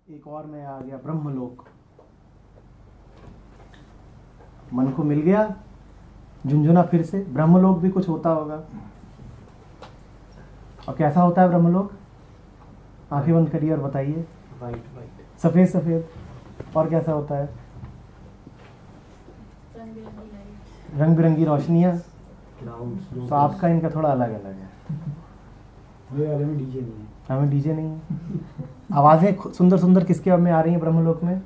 एक और में आ गया ब्रह्मलोक। मन को मिल गया झुंझुना फिर से। ब्रह्मलोक भी कुछ होता होगा। और कैसा होता है ब्रह्मलोक? आंखें बंद करिए और बताइए। वाइट वाइट, सफेद सफेद। और कैसा होता है? रंग बिरंगी रोशनियां। तो आपका इनका थोड़ा अलग अलग है। ये वाले में डीजे नहीं है। हमें डीजे नहीं है। आवाजें सुंदर सुंदर किसके में आ रही हैं ब्रह्मलोक में?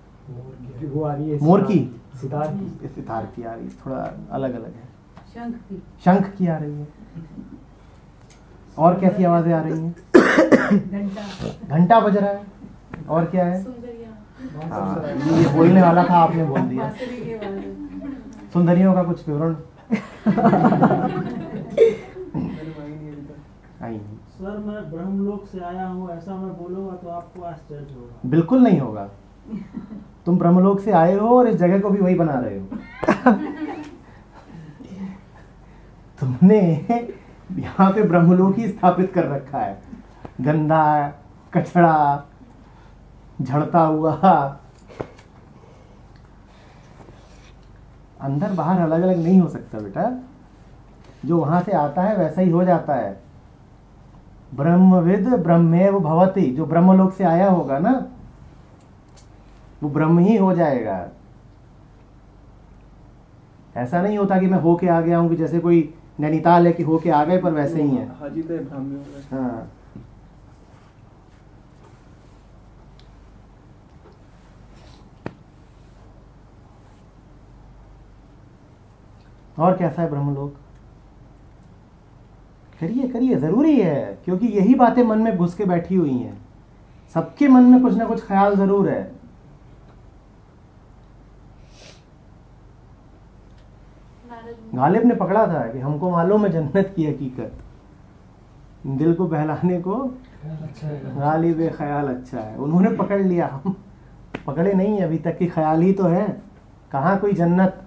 वो आ रही है मोर की, सितार की, सितार की आ रही है। थोड़ा अलग अलग है। शंख की आ रही है। और कैसी आवाजें आ रही हैं? घंटा बज रहा है। और क्या है? हाँ, ये बोलने वाला था, आपने बोल दिया। सुंदरियों का कुछ विवरण सर, मैं ब्रह्मलोक से आया हूँ ऐसा मैं बोलूंगा तो आपको आश्चर्य होगा। बिल्कुल नहीं होगा। तुम ब्रह्मलोक से आए हो और इस जगह को भी वही बना रहे हो। तुमने यहाँ पे ब्रह्मलोक ही स्थापित कर रखा है। गंदा, कचड़ा, झड़ता हुआ, अंदर बाहर अलग अलग नहीं हो सकता बेटा। जो वहां से आता है वैसा ही हो जाता है। ब्रह्मविद ब्रह्मेव भवति। जो ब्रह्मलोक से आया होगा ना, वो ब्रह्म ही हो जाएगा। ऐसा नहीं होता कि मैं होके आ गया हूं, कि जैसे कोई नैनीताल है कि होके आ गए पर वैसे ही है। हाजी तो ब्राह्मण हो गए। हाँ, और कैसा है ब्रह्मलोक? करिए करिए, जरूरी है, क्योंकि यही बातें मन में घुस के बैठी हुई हैं। सबके मन में कुछ ना कुछ ख्याल जरूर है। गालिब ने पकड़ा था कि हमको मालूम है जन्नत की हकीकत, दिल को बहलाने को गालिब ख्याल अच्छा है। उन्होंने पकड़ लिया, हम पकड़े नहीं अभी तक, कि ख्याल ही तो है। कहाँ कोई जन्नत?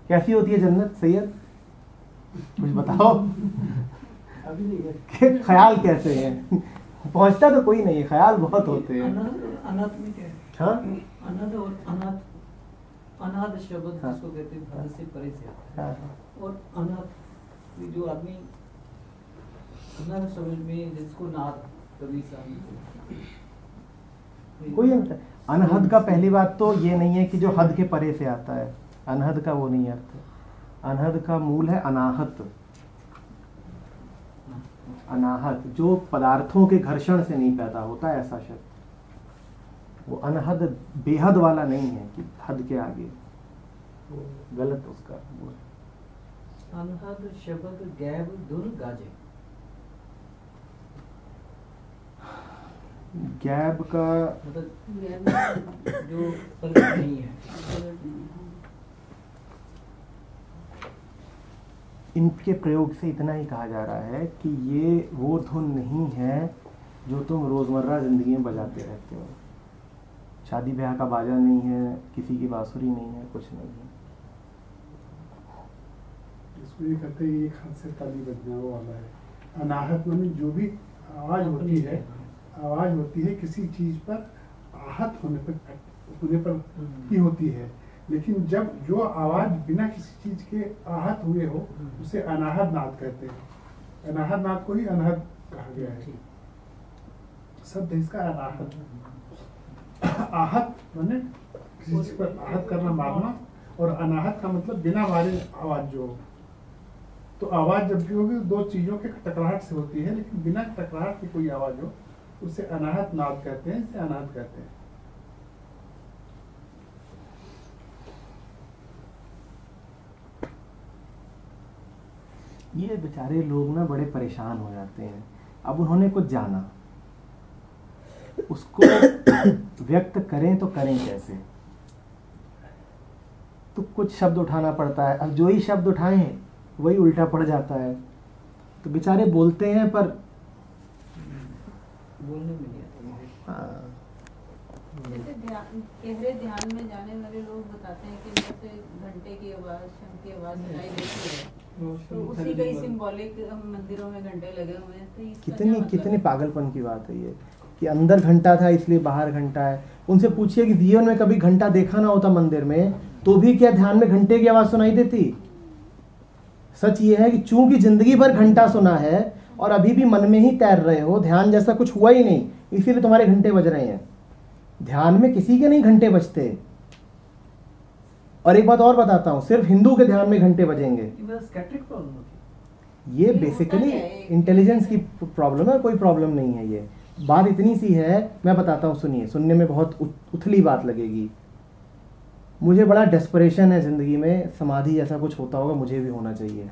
कैसी होती है जन्नत सैयद? कुछ बताओ। अभी नहीं ख्याल कैसे है? पहुंचता तो कोई नहीं है, ख्याल बहुत होते हैं। अनाथ में क्या है? हाँ? अनाथ और अनाथ, अनाथ शब्द हाँ। जिसको कहते हैं हद से परे से आता है। हाँ। और अनाथ, ये जो आदमी अनाथ समझ में जिसको नाथ कभी कोई अंतर। अनहद का पहली बात तो ये नहीं है कि जो हद के परे से आता है। अनहद का वो नहीं अर्थ। अनहद का मूल है अनाहत। अनाहत जो पदार्थों के घर्षण से नहीं पैदा होता है, ऐसा शब्द। वो अनहद बेहद वाला नहीं है कि हद के आगे, वो गलत उसका वो है। अनहद शब्द गैब धुन गाजे। गैब का मतलब जो प्रकट नहीं है। इनके प्रयोग से इतना ही कहा जा रहा है कि ये वो धुन नहीं है जो तुम रोजमर्रा जिंदगी में बजाते रहते हो। शादी ब्याह का बाजा नहीं है, किसी की बांसुरी नहीं है, कुछ नहीं है। इसको ये कहते हैं, एक हाथ से ताली बजना वो वाला है। अनाहत माने जो भी आवाज होती है, आवाज होती है किसी चीज पर आहत होने पर ही होती है। लेकिन जब जो आवाज बिना किसी चीज के आहत हुए हो, उसे अनाहत नाद कहते हैं। अनाहत नाद को ही अनहद कहा गया है। शब्द है इसका अनाहत। आहत माने किसी चीज पर आहत करना, मारना, और अनाहत का मतलब बिना मारे आवाज जो हो। तो आवाज जब भी होगी दो चीजों के टकराहट से होती है, लेकिन बिना टकराहट की कोई आवाज हो उसे अनाहत नाद कहते हैं, इसे अनाहत कहते हैं। ये बेचारे लोग ना बड़े परेशान हो जाते हैं। अब उन्होंने कुछ जाना, उसको व्यक्त करें तो करें कैसे? तो कुछ शब्द उठाना पड़ता है। अब जो ही शब्द उठाएं वही उल्टा पड़ जाता है। तो बेचारे बोलते हैं पर बोलने में नहीं आता। हाँ, जैसे गहरे ध्यान में जाने वाले लोग बताते हैं कि जैसे घंटे की आवाज, शंख की आवाज सुनाई देती है, तो उसी का ही सिंबॉलिक मंदिरों में घंटे लगे हुए हैं। तो कितनी कितनी पागलपन की बात है ये। कि अंदर घंटा था इसलिए बाहर घंटा है। उनसे पूछिए कि जीवन में कभी घंटा देखा ना होता मंदिर में तो भी क्या ध्यान में घंटे की आवाज़ सुनाई देती? सच ये है कि चूंकि जिंदगी भर घंटा सुना है और अभी भी मन में ही तैर रहे हो, ध्यान जैसा कुछ हुआ ही नहीं, इसीलिए तुम्हारे घंटे बज रहे हैं। ध्यान में किसी के नहीं घंटे बजते। और एक बात और बताता हूं, सिर्फ हिंदू के ध्यान में घंटे बजेंगे। ये बेसिकली इंटेलिजेंस की प्रॉब्लम है, कोई प्रॉब्लम नहीं है। ये बात इतनी सी है, मैं बताता हूँ, सुनिए, सुनने में बहुत उथली बात लगेगी। मुझे बड़ा डेस्परेशन है ज़िंदगी में, समाधि जैसा कुछ होता होगा, मुझे भी होना चाहिए।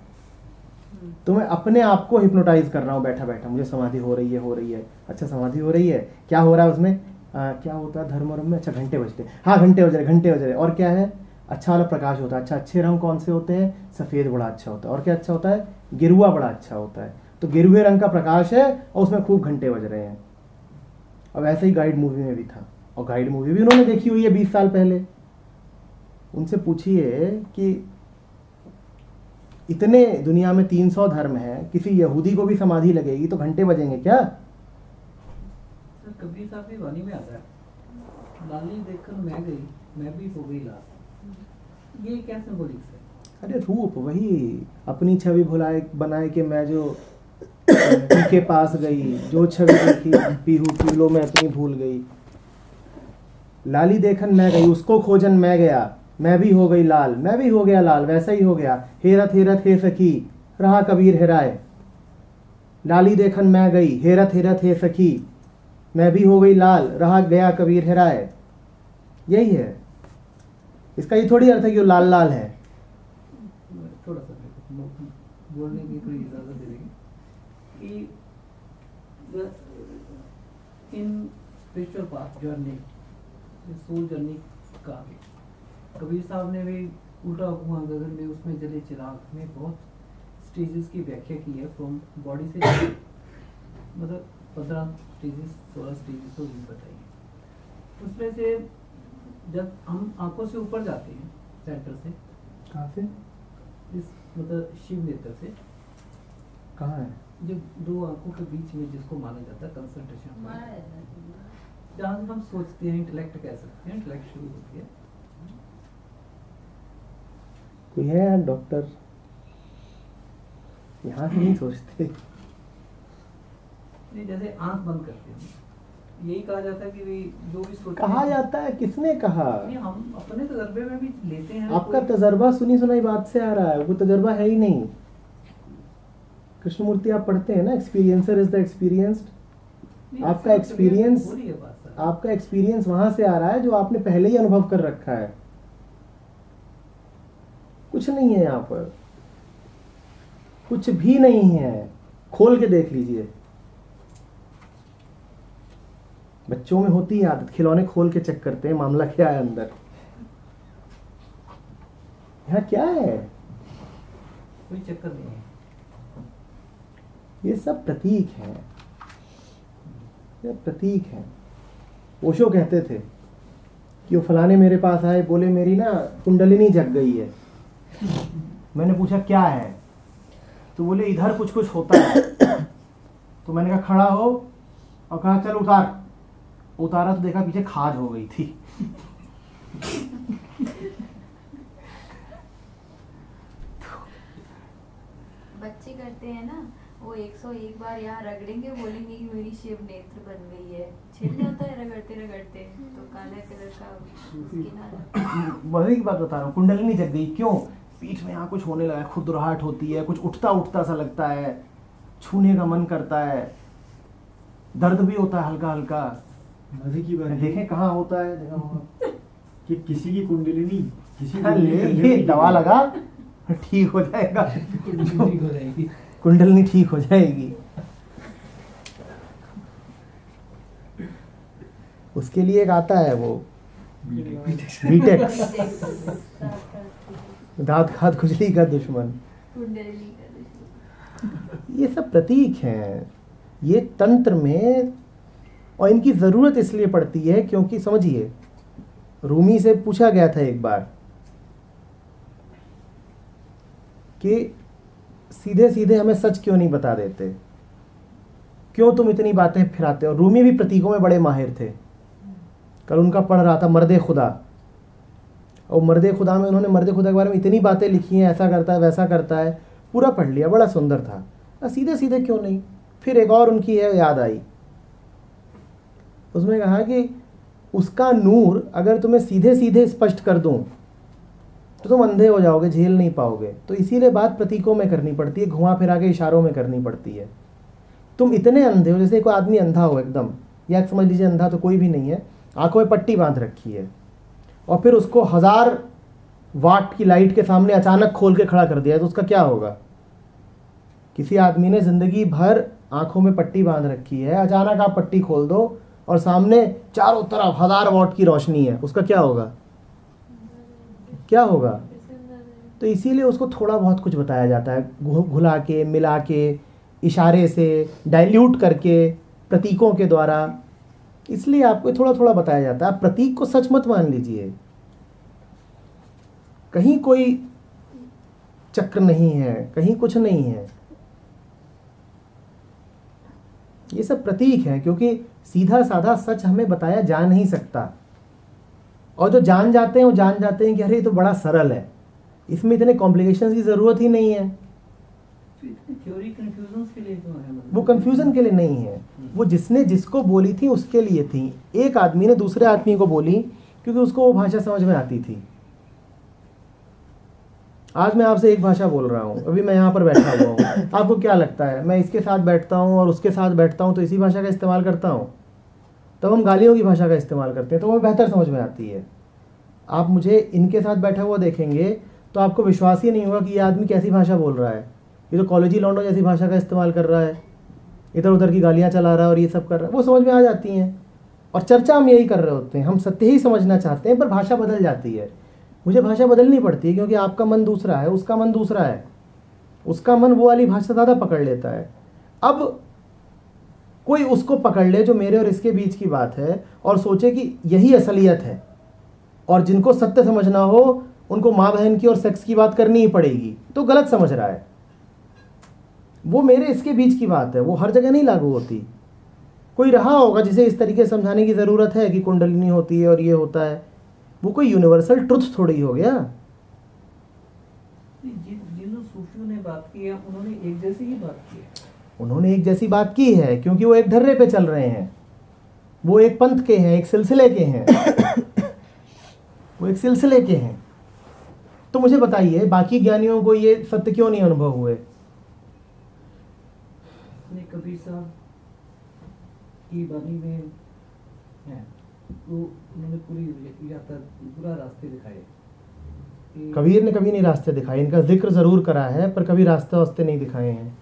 तो मैं अपने आप को हिप्नोटाइज कर रहा हूँ बैठा बैठा, मुझे समाधि हो रही है, हो रही है। अच्छा समाधि हो रही है, क्या हो रहा है उसमें? क्या होता है धर्म वर्म में? अच्छा घंटे बजते, हाँ घंटे बज रहे, घंटे बज रहे। और क्या है? अच्छा वाला प्रकाश होता है। अच्छा अच्छे रंग कौन से होते हैं? सफ़ेद बड़ा अच्छा होता है। और क्या अच्छा होता है? गिरुआ बड़ा अच्छा होता है। तो गिरुए रंग का प्रकाश है और उसमें खूब घंटे बज रहे हैं। अब ऐसे ही गाइड मूवी में भी था, और गाइड मूवी भी उन्होंने देखी हुई है 20 साल पहले। उनसे पूछिए कि इतने दुनिया में 300 धर्म हैं, किसी यहूदी को भी समाधि लगेगी तो घंटे बजेंगे क्या? कबीर साहब की वाणी में आता है, लाली देखकर मैं गई, मैं भी हो गई लाल। ये क्या सिंबॉलिक है? अरे रूप वही, अपनी छवि भुलाए बनाए कि मैं जो के पास गई, जो छवि देखी पीहू पी लो मैं अपनी भूल गई। लाली देखन मैं गई, उसको खोजन मैं गया, मैं भी हो गई लाल, मैं भी हो गया लाल, वैसा ही हो गया। हेरत हेरत हे सखी, रहा कबीर हेराए। लाली देखन मैं गई, हेरत हेरत हे सखी, मैं भी हो गई लाल, रहा गया कबीर हेराए। यही है इसका। ये थोड़ी अर्थ है कि वो लाल लाल है। थोड़ा सा बोलने की थोड़ी इजाजत दे देंगे कि in spiritual path journey, soul journey का कबीर साहब ने भी उल्टा कुआं गगन में उसमें जले चिराग में बहुत स्टेजेस की व्याख्या की है। फ्रॉम बॉडी से मतलब 15 स्टेजेस 16 स्टेजेस तो बताइए। उसमें से जब हम आंखों से ऊपर जाते हैं सेंटर से, कहाँ से? इस मतलब शिव नेत्र से, कहाँ है? जो दो आंखों के बीच में जिसको माना जाता है कंसंट्रेशन, जहाँ से हम सोचते हैं, इंटेलेक्ट कह सकते हैं, इंटेलेक्ट शुरू होती है। कोई है डॉक्टर? यहाँ से नहीं सोचते। नहीं, जैसे आंख बंद करते हैं, यही कहा जाता है कि भी जो भी सोचते कहा जाता है? किसने कहा? नहीं, हम अपने तजर्बे में भी लेते हैं। आपका तजर्बा सुनी सुनाई बात से आ रहा है, वो तजर्बा है ही नहीं। कृष्णमूर्ति आप पढ़ते हैं ना, एक्सपीरियंसर इज द एक्सपीरियंस्ड। आपका एक्सपीरियंस, आपका एक्सपीरियंस वहां से आ रहा है जो आपने पहले ही अनुभव कर रखा है। कुछ नहीं है यहाँ पर, कुछ भी नहीं है। खोल के देख लीजिए। बच्चों में होती है आदत, खिलौने खोल के चेक करते हैं मामला क्या है अंदर। यहाँ क्या है? कोई चक्कर नहीं है। ये सब प्रतीक है, ये प्रतीक है। ओशो कहते थे कि वो फलाने मेरे पास आए, बोले मेरी ना कुंडलिनी जग गई है। मैंने पूछा क्या है? तो बोले इधर कुछ कुछ होता है। तो मैंने कहा खड़ा हो, और कहा चल उतार। उतारा तो देखा पीछे खाज हो गई थी। बच्चे करते हैं ना, वो 101 बार यहाँ रगड़ेंगे, बोलेंगे कि मेरी शिव नेत्र बन गई है। छिल जाता है रगड़ते रगड़ते, तो काला कलर का स्किन आ जाता है। वही की बात बता रहा हूँ, कुंडलिनी जग गई। क्यों? पीठ में यहाँ कुछ होने लगा, खुदराहट होती है, कुछ उठता उठता सा लगता है, छूने का मन करता है, दर्द भी होता है हल्का हल्का। मजे की बात देखें कहाँ होता है, देखा होगा कि किसी की कुंडलिनी किसी ये दवा लगा ठीक हो जाएगा, ठीक हो जाएगी, कुंडलिनी ठीक हो जाएगी। उसके लिए एक आता है वो बीटेक्स, दांत खाद खुजली का दुश्मन। ये सब प्रतीक हैं ये तंत्र में, और इनकी ज़रूरत इसलिए पड़ती है क्योंकि समझिए, रूमी से पूछा गया था एक बार कि सीधे सीधे हमें सच क्यों नहीं बता देते। क्यों तुम इतनी बातें फिराते हो। रूमी भी प्रतीकों में बड़े माहिर थे। कल उनका पढ़ रहा था मर्द खुदा, और मर्द खुदा में उन्होंने मर्द खुदा के बारे में इतनी बातें लिखी हैं, ऐसा करता है वैसा करता है, पूरा पढ़ लिया, बड़ा सुंदर था। सीधे सीधे क्यों नहीं। फिर एक और उनकी याद आई, उसमें कहा कि उसका नूर अगर तुम्हें सीधे सीधे स्पष्ट कर दूं तो तुम अंधे हो जाओगे, झेल नहीं पाओगे। तो इसीलिए बात प्रतीकों में करनी पड़ती है, घुमा फिरा के इशारों में करनी पड़ती है। तुम इतने अंधे हो, जैसे कोई आदमी अंधा हो एकदम, या समझ लीजिए अंधा तो कोई भी नहीं है, आंखों में पट्टी बांध रखी है, और फिर उसको 1000 वाट की लाइट के सामने अचानक खोल के खड़ा कर दिया, तो उसका क्या होगा। किसी आदमी ने जिंदगी भर आंखों में पट्टी बांध रखी है, अचानक आप पट्टी खोल दो और सामने चारों तरफ 1000 वाट की रोशनी है, उसका क्या होगा, क्या होगा। तो इसीलिए उसको थोड़ा बहुत कुछ बताया जाता है, घुला के, मिला के, इशारे से, डाइल्यूट करके, प्रतीकों के द्वारा, इसलिए आपको थोड़ा थोड़ा बताया जाता है। आप प्रतीक को सच मत मान लीजिए, कहीं कोई चक्र नहीं है, कहीं कुछ नहीं है, ये सब प्रतीक है, क्योंकि सीधा साधा सच हमें बताया जा नहीं सकता। और जो जान जाते हैं वो जान जाते हैं कि अरे ये तो बड़ा सरल है, इसमें इतने कॉम्प्लिकेशंस की जरूरत ही नहीं है। थ्योरी कंफ्यूजन के लिए क्यों है? वो कंफ्यूजन के लिए नहीं है, वो जिसने जिसको बोली थी उसके लिए थी। एक आदमी ने दूसरे आदमी को बोली क्योंकि उसको वो भाषा समझ में आती थी। आज मैं आपसे एक भाषा बोल रहा हूँ, अभी मैं यहाँ पर बैठा हुआ हूँ, आपको क्या लगता है मैं इसके साथ बैठता हूँ और उसके साथ बैठता हूँ तो इसी भाषा का इस्तेमाल करता हूँ? तब हम गालियों की भाषा का इस्तेमाल करते हैं, तो हमें बेहतर समझ में आती है। आप मुझे इनके साथ बैठा हुआ देखेंगे तो आपको विश्वास ही नहीं होगा कि ये आदमी कैसी भाषा बोल रहा है, ये तो कॉलेजी लौंडो जैसी भाषा का इस्तेमाल कर रहा है, इधर उधर की गालियाँ चला रहा है और ये सब कर रहा है। वो समझ में आ जाती हैं, और चर्चा हम यही कर रहे होते हैं, हम सत्य ही समझना चाहते हैं, पर भाषा बदल जाती है। मुझे भाषा बदलनी पड़ती है क्योंकि आपका मन दूसरा है, उसका मन दूसरा है, उसका मन वो वाली भाषा ज़्यादा पकड़ लेता है। अब कोई उसको पकड़ ले जो मेरे और इसके बीच की बात है और सोचे कि यही असलियत है, और जिनको सत्य समझना हो उनको माँ बहन की और सेक्स की बात करनी ही पड़ेगी, तो गलत समझ रहा है। वो मेरे इसके बीच की बात है, वो हर जगह नहीं लागू होती। कोई रहा होगा जिसे इस तरीके से समझाने की ज़रूरत है कि कुंडलिनी होती है और ये होता है, वो कोई यूनिवर्सल ट्रुथ थोड़ी हो गया। जिन सूफियों ने बात की है उन्होंने एक जैसी ही बात की है। उन्होंने एक जैसी बात की है क्योंकि वो एक ढर्रे पे चल रहे हैं, वो एक पंथ के हैं, एक सिलसिले के हैं, वो एक सिलसिले के हैं। तो मुझे बताइए बाकी ज्ञानियों को ये सत्य क्यों नहीं अनुभव हुए? कबीर साहब की वाणी में है, तो उन्होंने पूरी यात्रा पूरा रास्ते दिखाए। कबीर ने कभी नहीं रास्ते दिखाए, इनका जिक्र जरूर करा है पर कभी रास्ते वास्ते नहीं दिखाए हैं।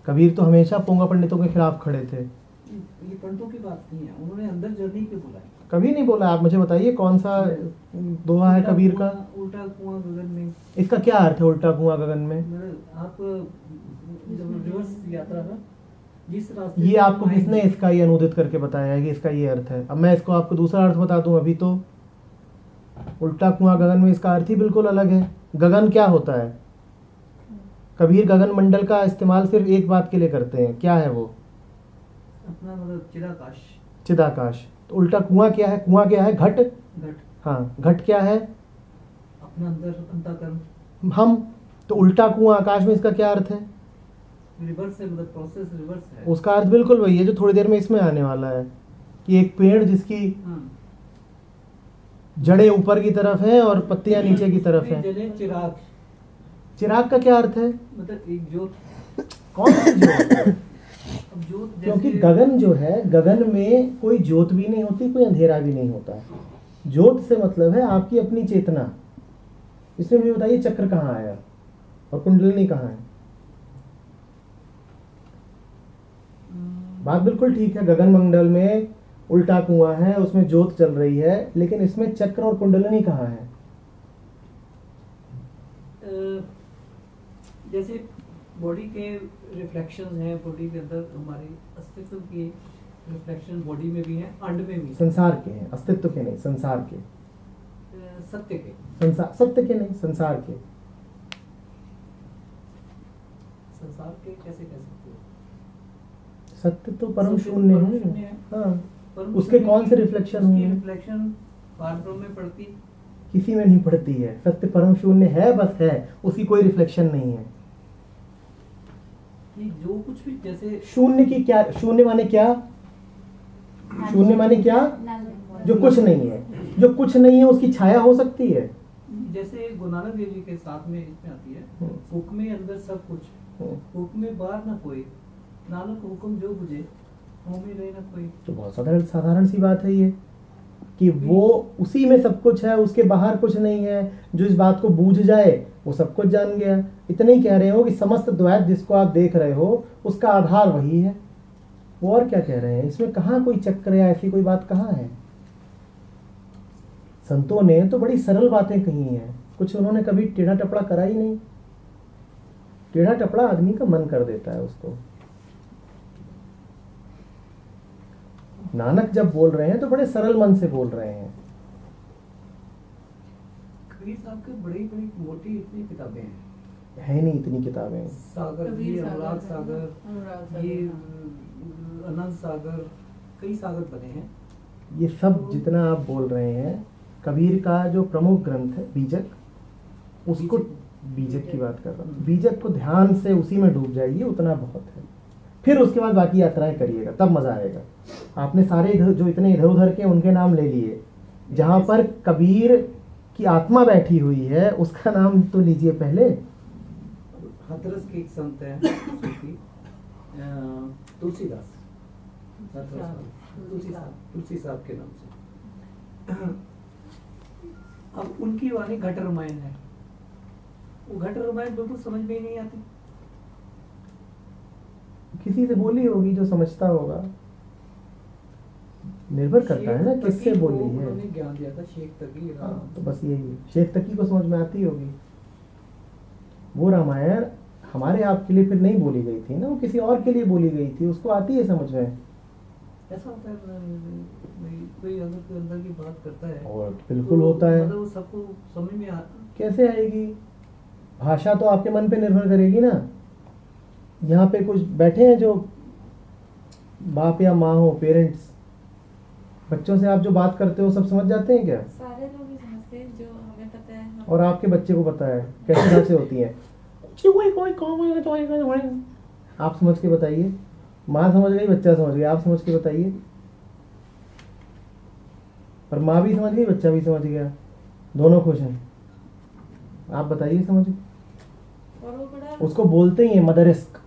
कबीर तो हमेशा पोंगा पंडितों के खिलाफ खड़े थे। ये पंडितों की बात नहीं है, उन्होंने अंदर जर्नी क्यों बोला? कभी नहीं बोला। आप मुझे बताइए कौन सा दोहा है कबीर का? उल्टा कुआं गगन में। इसका क्या अर्थ है उल्टा कुआं गगन में? आप जब रिवर्स यात्रा का जिस रास्ते ये आपको किसने इसका ये अनुदित करके बताया है कि इसका ये अर्थ है? अब मैं इसको आपको दूसरा अर्थ बता दूं। अभी तो उल्टा कुआं गगन में इसका अर्थ ही बिल्कुल अलग है। गगन क्या होता है? कबीर गगन मंडल का इस्तेमाल सिर्फ एक बात के लिए करते हैं, क्या है वो? अपना मतलब चिदाकाश। चिदाकाश। तो उल्टा कुआं क्या है? कुआं क्या है? घट। घट। हाँ, घट क्या है? अपना अंदर अंतःकरण। हम तो उल्टा कुआं आकाश में इसका क्या अर्थ है? रिवर्स है, मतलब प्रोसेस रिवर्स है। उसका अर्थ बिल्कुल वही है जो थोड़ी देर में इसमें आने वाला है कि एक पेड़ जिसकी जड़ें ऊपर की तरफ है और पत्तियां नीचे की तरफ है। चिराग। चिराग का क्या अर्थ है? मतलब एक ज्योत। कौन सी ज्योत? ज्योत क्योंकि गगन जो है, गगन में कोई ज्योत भी नहीं होती, कोई अंधेरा भी नहीं होता। ज्योत से मतलब है आपकी अपनी चेतना। इसमें मुझे बताइए चक्र कहाँ आया और कुंडलिनी कहाँ है? बात बिल्कुल ठीक है, गगन मंडल में उल्टा कुआं है, उसमें ज्योत चल रही है, लेकिन इसमें चक्र और कुंडलिनी कहाँ है? जैसे बॉडी के रिफ्लेक्शंस हैं, बॉडी के अंदर हमारे अस्तित्व की रिफ्लेक्शन बॉडी में भी है, अंड में भी। संसार के हैं, अस्तित्व के नहीं, संसार के। सत्य के। संसार, सत्य के नहीं, संसार के। संसार के कैसे कह सकते हो? सत्य तो परम शून्य है। हाँ, परम उसके शून्य कौन से की- रिफ्लेक्शन उसकी होंगे? रिफ्लेक्शन पारब्रह्म में पड़ती, किसी में नहीं पड़ती है। सत्य परम शून्य है, बस है, उसकी कोई रिफ्लेक्शन नहीं है। कि जो कुछ भी जैसे शून्य की क्या, शून्य माने क्या? शून्य माने क्या? जो कुछ नहीं है। जो कुछ नहीं है उसकी छाया हो सकती है। जैसे गुरु नानक देव जी के साथ में इसमें आती है, हुक्म में अंदर सब कुछ, हुक्म में बाहर ना कोई, नानक हुक्म जो बुझे मुँह में रहे ना कोई। तो बहुत साधारण साधारण सी बात है ये, कि वो उसी में सब कुछ है, उसके बाहर कुछ नहीं है। जो इस बात को बूझ जाए वो सब कुछ जान गया। इतना ही कह रहे हो कि समस्त द्वैत जिसको आप देख रहे हो उसका आधार वही है। वो और क्या कह रहे हैं? इसमें कहाँ कोई चक्कर या ऐसी कोई बात कहाँ है? संतों ने तो बड़ी सरल बातें कही हैं, कुछ उन्होंने कभी टेढ़ा टपड़ा करा ही नहीं। टेढ़ा टपड़ा आदमी का मन कर देता है उसको। नानक जब बोल रहे हैं तो बड़े सरल मन से बोल रहे हैं। कबीर साहब के बड़ी बड़ी मोटी इतनी किताबें हैं, है नहीं इतनी किताबें। सागर जी, कबीर अनुराग सागर, सागर, ये अनंत सागर, कई सागर बने हैं। ये सब जितना आप बोल रहे हैं, कबीर का जो प्रमुख ग्रंथ है बीजक, उसको बीजक की बात कर रहा हूँ। बीजक को ध्यान से उसी में डूब जाइए, उतना बहुत है। फिर उसके बाद बाकी यात्राएं करिएगा, तब मजा आएगा। आपने सारे इधर जो इतने इधर उधर के उनके नाम ले लिए, जहां पर कबीर की आत्मा बैठी हुई है उसका नाम तो लीजिए पहले। हाथरस के एक संत हैं सूफी, तुलसीदास, तुलसी साहब के नाम से। अब उनकी वाणी घट रामायण है। वो घट रामायण बिल्कुल समझ में ही नहीं आती। किसी से बोली होगी जो समझता होगा, निर्भर करता है ना शेख किससे तकी को बोली है। उन्होंने ज्ञान दिया था, शेख तकी। हाँ, तो बस यही है, शेख तकी को समझ में आती होगी। वो रामायण हमारे आपके लिए फिर नहीं बोली गई थी ना, वो किसी और के लिए बोली गई थी, उसको आती है समझ में। ऐसा होता है कोई अगर कोई अंदर की बात करता है और बिल्कुल होता है। मतलब सबको समझ में कैसे आएगी? भाषा तो आपके मन पे निर्भर करेगी ना। यहाँ पे कुछ बैठे हैं जो बाप या माँ हो, पेरेंट्स, बच्चों से आप जो बात करते हो सब समझ जाते हैं क्या? सारे लोग ही समझते हैं, जो हमें पता है हम। और आपके बच्चे को पता है कैसे भाषा होती है? आप समझ के बताइए। माँ समझ गई, बच्चा समझ गया, आप समझ के बताइए। और माँ भी समझ गई, बच्चा भी समझ गया, दोनों खुश हैं। आप बताइए समझ। और वो बड़ा उसको बोलते ही है मदरिस्क।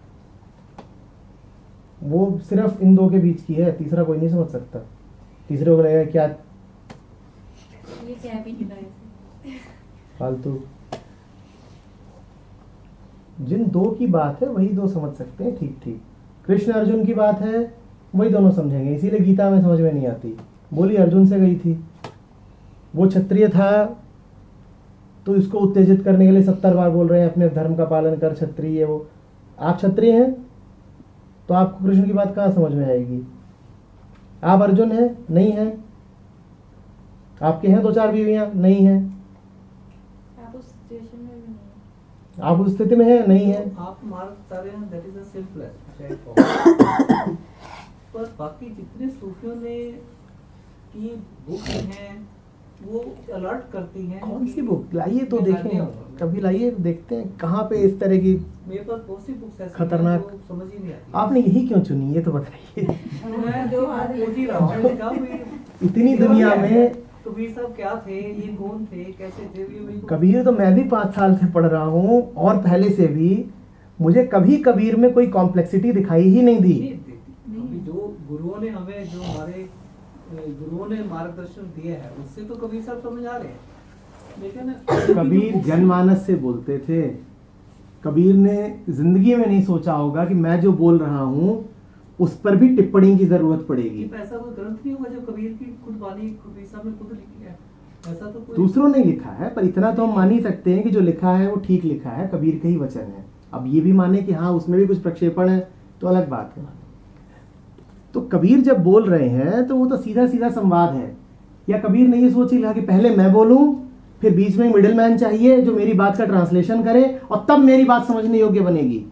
वो सिर्फ इन दो के बीच की है, तीसरा कोई नहीं समझ सकता। तीसरे को लगेगा क्या ये क्या भी नहीं था फालतू। जिन दो की बात है वही दो समझ सकते हैं ठीक ठीक। कृष्ण अर्जुन की बात है वही दोनों समझेंगे, इसीलिए गीता में समझ में नहीं आती। बोली अर्जुन से गई थी, वो क्षत्रिय था तो इसको उत्तेजित करने के लिए 70 बार बोल रहे हैं अपने धर्म का पालन कर, क्षत्रिय है वो। आप क्षत्रिय हैं तो आपको कृष्ण की बात कहाँ समझ में आएगी? आप अर्जुन हैं? नहीं है। आपके हैं 2-4 बीवियां? नहीं है। आप उस सिचुएशन में भी नहीं आप उस स्थिति में हैं? नहीं है। आप मार्ग बता रहे हैं, दैट इज अ सिंपलेस्ट। पर बाकी जितने सूफियों ने की बुक हैं वो अलर्ट करती हैं। कौन सी कि बुक लाइए तो मैं देखें, लाने आऊंगा। कभी लाइए तो देखते हैं कहाँ पे इस तरह की। मेरे पास बहुत सी बुक्स ऐसी खतरनाक। हैं जो समझ ही नहीं आती। आपने यही क्यों चुनी ये तो बताइए। मैं जो खोज ही रहा हूँ, मैंने कहा भाई इतनी दुनिया में कबीर साहब क्या थे, ये कौन थे, कैसे थे, ये मेरे को- कबीर तो मैं भी 5 साल से पढ़ रहा हूँ और पहले से भी मुझे कभी कबीर में कोई कॉम्प्लेक्सिटी दिखाई ही नहीं दी। अभी जो गुरुओं ने हमें, जो हमारे गुरुओं ने मार्गदर्शन दिया है उससे तो कबीर साहब समझ आ रहे हैं। लेकिन कबीर जनमानस से बोलते थे। कबीर ने जिंदगी में नहीं सोचा होगा कि मैं जो बोल रहा हूँ उस पर भी टिप्पणी की जरूरत पड़ेगी। ऐसा कोई ग्रंथ नहीं होगा जो कबीर की खुद वाणी कबीर साहब ने खुद लिखी है, ऐसा तो कोई दूसरों ने लिखा है, पर इतना तो हम मान ही सकते हैं कि जो लिखा है वो ठीक लिखा है, कबीर के ही वचन है। अब ये भी माने कि हाँ उसमें भी कुछ प्रक्षेपण है तो अलग बात है। तो कबीर जब बोल रहे हैं तो वो तो सीधा सीधा संवाद है। या कबीर ने ये सोच ही लिया कि पहले मैं बोलूं, फिर बीच में मिडिल मैन चाहिए जो मेरी बात का ट्रांसलेशन करे और तब मेरी बात समझने योग्य बनेगी।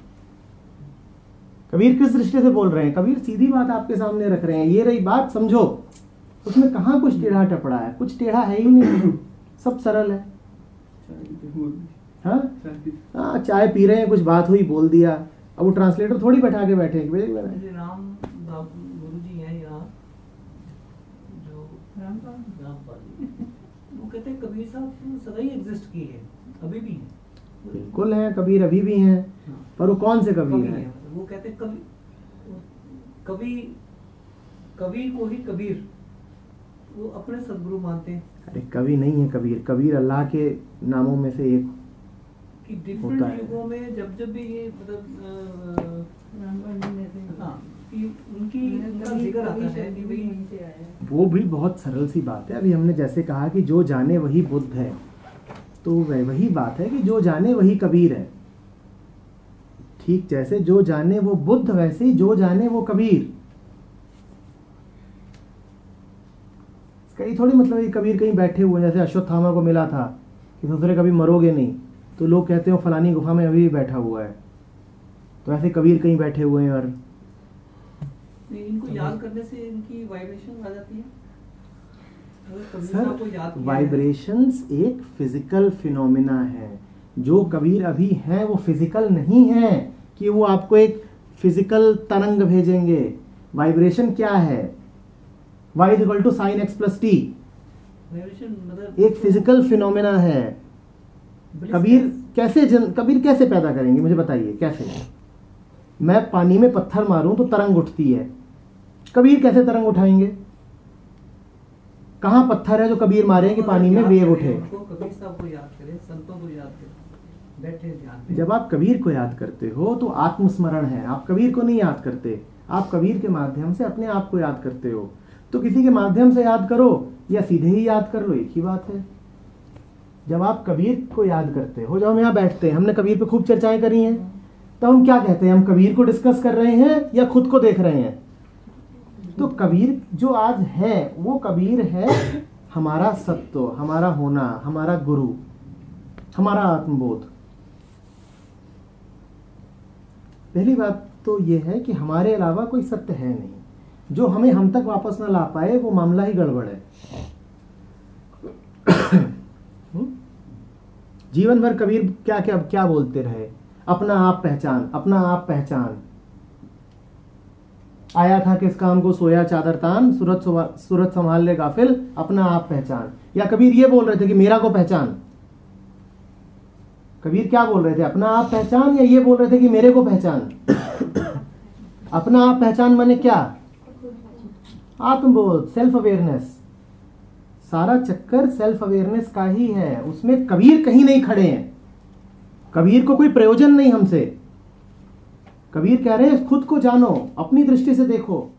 कबीर किस दृष्टि से बोल रहे हैं? कबीर सीधी बात आपके सामने रख रहे हैं, ये रही बात समझो। उसमें कहाँ कुछ टेढ़ा टपड़ा है? कुछ टेढ़ा है ही नहीं, सब सरल है। हाँ, चाय पी रहे हैं, कुछ बात हुई, बोल दिया। अब वो ट्रांसलेटर थोड़ी बैठा के बैठे हैं। राम गुरु जी हैं यहाँ, जो रामपाल जी, वो कहते हैं कबीर साहब सदा ही एग्जिस्ट किए हैं, अभी भी हैं। बिल्कुल है, कबीर अभी भी हैं, पर वो कौन से कबीर हैं? वो कहते हैं कबीर को ही कबीर वो अपने सदगुरु मानते हैं। अरे कवि नहीं है कबीर, कबीर अल्लाह के नामों में से एक कि डिफरेंट युगों में जब भी ये मतलब कि उनका जिक्र आता है कि भाई, वो भी बहुत सरल सी बात है। अभी हमने जैसे कहा कि जो जाने वही बुद्ध है, तो वही बात है कि जो जाने वही कबीर है। ठीक जैसे जो जाने वो बुद्ध, वैसे ही जो जाने वो कबीर। कई थोड़ी मतलब ये कबीर कहीं बैठे हुए, जैसे अश्वत्थामा को मिला था कि दूसरे कभी मरोगे नहीं, तो लोग कहते हो फलानी गुफा में अभी भी बैठा हुआ है, तो ऐसे कबीर कहीं बैठे हुए हैं। और इनको याद करने से इनकी वाइब्रेशन आ जाती है। सर, वाइब्रेशंस एक फिजिकल फिनोमिना है। जो कबीर अभी हैं वो फिजिकल नहीं है कि वो आपको एक फिजिकल तरंग भेजेंगे। वाइब्रेशन क्या है? y is equal to sin x plus t। एक फिजिकल फिनोमिना है। कबीर कैसे पैदा करेंगे, मुझे बताइए कैसे? मैं पानी में पत्थर मारूं तो तरंग उठती है, कबीर कैसे तरंग उठाएंगे? कहां पत्थर है जो कबीर मारे कि पानी में वेव उठे? कबीर साहब को याद करें, संतों को याद करें, बैठे ध्यान पे। जब आप कबीर को याद करते हो तो आत्मस्मरण है, आप कबीर को नहीं याद करते, आप कबीर के माध्यम से अपने आप को याद करते हो। तो किसी के माध्यम से याद करो या सीधे ही याद कर लो, एक ही बात है। जब आप कबीर को याद करते हो, जब हम यहाँ बैठते हैं, हमने कबीर पे खूब चर्चाएं करी हैं, तो हम क्या कहते हैं? हम कबीर को डिस्कस कर रहे हैं या खुद को देख रहे हैं? तो कबीर जो आज है वो कबीर है हमारा सत्व, हमारा होना, हमारा गुरु, हमारा आत्मबोध। पहली बात तो ये है कि हमारे अलावा कोई सत्य है नहीं। जो हमें हम तक वापस ना ला पाए वो मामला ही गड़बड़ है। जीवन भर कबीर क्या बोलते रहे? अपना आप पहचान, अपना आप पहचान। आया था किस काम को सोया चादर तान, सूरत संभाल ले गाफिल, अपना आप पहचान। या कबीर ये बोल रहे थे कि मेरा को पहचान? कबीर क्या बोल रहे थे? अपना आप पहचान, या ये बोल रहे थे कि मेरे को पहचान? अपना आप पहचान माने क्या? आत्मबोध, सेल्फ अवेयरनेस। सारा चक्कर सेल्फ अवेयरनेस का ही है, उसमें कबीर कहीं नहीं खड़े हैं। कबीर को कोई प्रयोजन नहीं हमसे। कबीर कह रहे हैं खुद को जानो, अपनी दृष्टि से देखो।